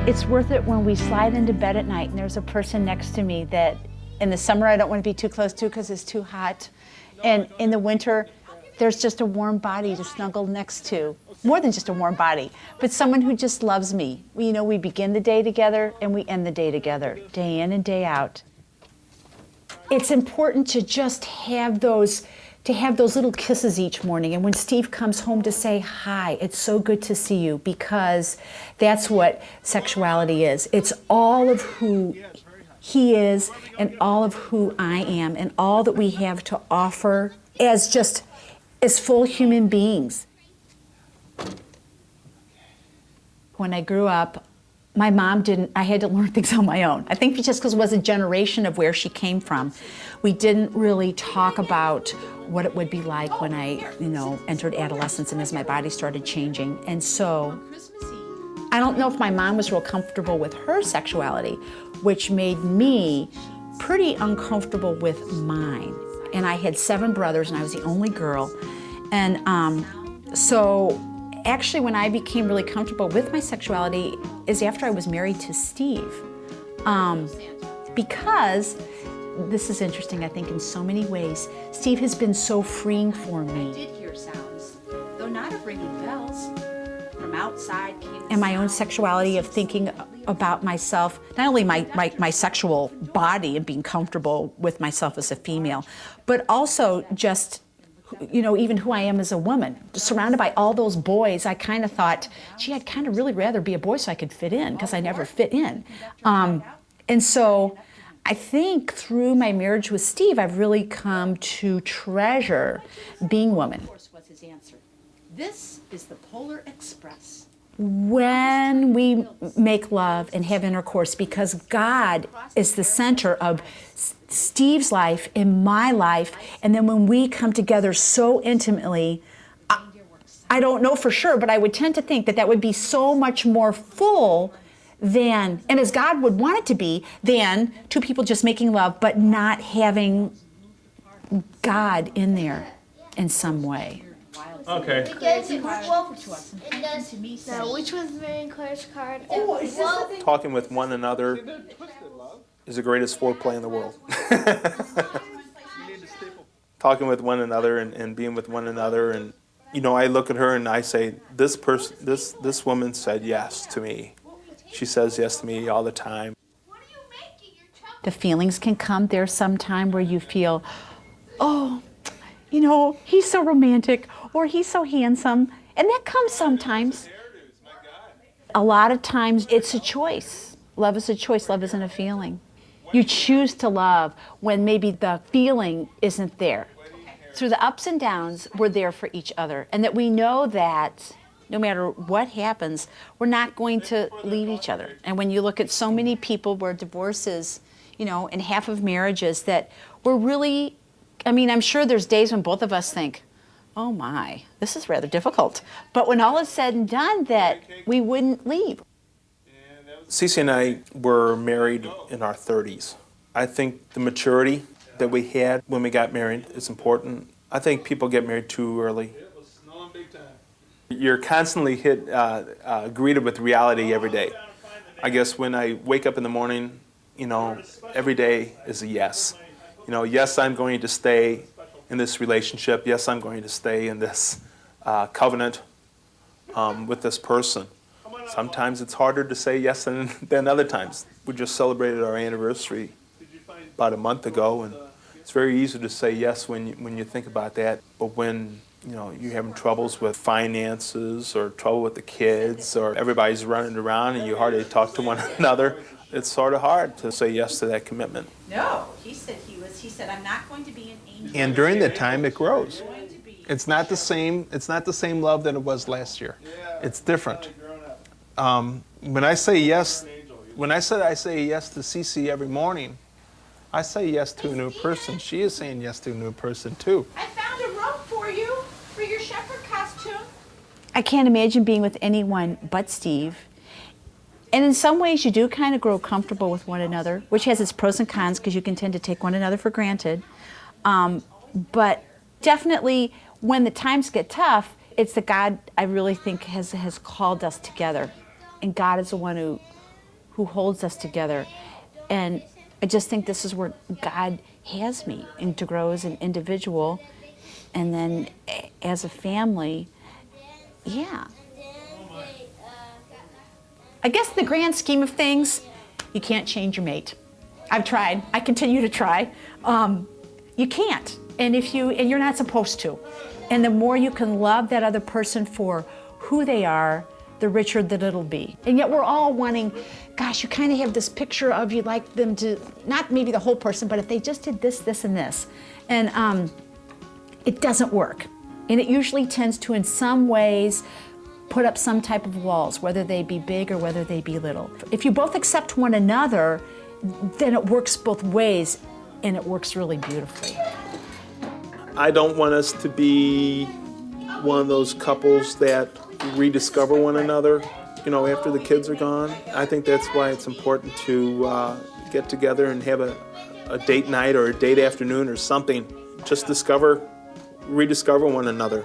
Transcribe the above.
It's worth it when we slide into bed at night and there's a person next to me that in the summer I don't want to be too close to because it's too hot. And in the winter, there's just a warm body to snuggle next to. More than just a warm body, but someone who just loves me. You know, we begin the day together and we end the day together, day in and day out. It's important to just have those little kisses each morning. And when Steve comes home to say, hi, it's so good to see you, because that's what sexuality is. It's all of who he is and all of who I am and all that we have to offer as full human beings. When I grew up, my mom I had to learn things on my own. I think just because it was a generation of where she came from. We didn't really talk about what it would be like when I, entered adolescence and as my body started changing. And so, I don't know if my mom was real comfortable with her sexuality, which made me pretty uncomfortable with mine. And I had 7 brothers and I was the only girl. And so actually when I became really comfortable with my sexuality is after I was married to Steve. Because, this is interesting, I think in so many ways, Steve has been so freeing for me. I did hear sounds, though not of ringing bells. From outside came and my own sexuality of thinking about myself, not only my sexual body and being comfortable with myself as a female, but also just, even who I am as a woman. Surrounded by all those boys, I kind of thought, gee, I'd kind of really rather be a boy so I could fit in, because I never fit in. And so I think through my marriage with Steve, I've really come to treasure being woman. Of course, was his answer. This is the Polar Express. When we make love and have intercourse, because God is the center of Steve's life and my life, and then when we come together so intimately, I don't know for sure, but I would tend to think that would be so much more full than, and as God would want it to be, than 2 people just making love but not having God in there in some way. Okay. Now, which was Marion Claire's card? Talking with one another is the greatest foreplay in the world. Talking with one another and being with one another, and I look at her and I say, this woman said yes to me. She says yes to me all the time. The feelings can come there sometime where you feel, oh, he's so romantic, or he's so handsome, and that comes sometimes. A lot of times it's a choice. Love is a choice, love isn't a feeling. You choose to love when maybe the feeling isn't there. Through the ups and downs, we're there for each other, and that we know that no matter what happens, we're not going to leave each other. And when you look at so many people where divorces, in half of marriages, that we're really, I'm sure there's days when both of us think, oh my, this is rather difficult. But when all is said and done, that we wouldn't leave. Ceecee and I were married in our 30s. I think the maturity that we had when we got married is important. I think people get married too early. You're constantly greeted with reality every day. I guess when I wake up in the morning, every day is a yes. Yes, I'm going to stay in this relationship. Yes, I'm going to stay in this covenant with this person. Sometimes it's harder to say yes than other times. We just celebrated our anniversary about a month ago, and it's very easy to say yes when you think about that. But when you're having troubles with finances or trouble with the kids, or everybody's running around and you hardly talk to one another, it's sort of hard to say yes to that commitment. No, he said, I'm not going to be an angel. And during that time, it grows. It's not the same love that it was last year. It's different. When I say yes, I say yes to Ceecee every morning, I say yes to a new person. She is saying yes to a new person too. I found a robe for you, for your shepherd costume. I can't imagine being with anyone but Steve. And in some ways you do kind of grow comfortable with one another, which has its pros and cons because you can tend to take one another for granted. But definitely when the times get tough, it's that God, I really think, has called us together. And God is the one who holds us together. And I just think this is where God has me, and to grow as an individual, and then as a family. Yeah. I guess in the grand scheme of things, you can't change your mate. I've tried. I continue to try. You can't, and you're not supposed to. And the more you can love that other person for who they are, the richer that it'll be. And yet we're all wanting, gosh, you kind of have this picture of you'd like them to, not maybe the whole person, but if they just did this, this, and this. And it doesn't work. And it usually tends to, in some ways, put up some type of walls, whether they be big or whether they be little. If you both accept one another, then it works both ways, and it works really beautifully. I don't want us to be one of those couples that rediscover one another, after the kids are gone. I think that's why it's important to get together and have a date night or a date afternoon or something. Just rediscover one another.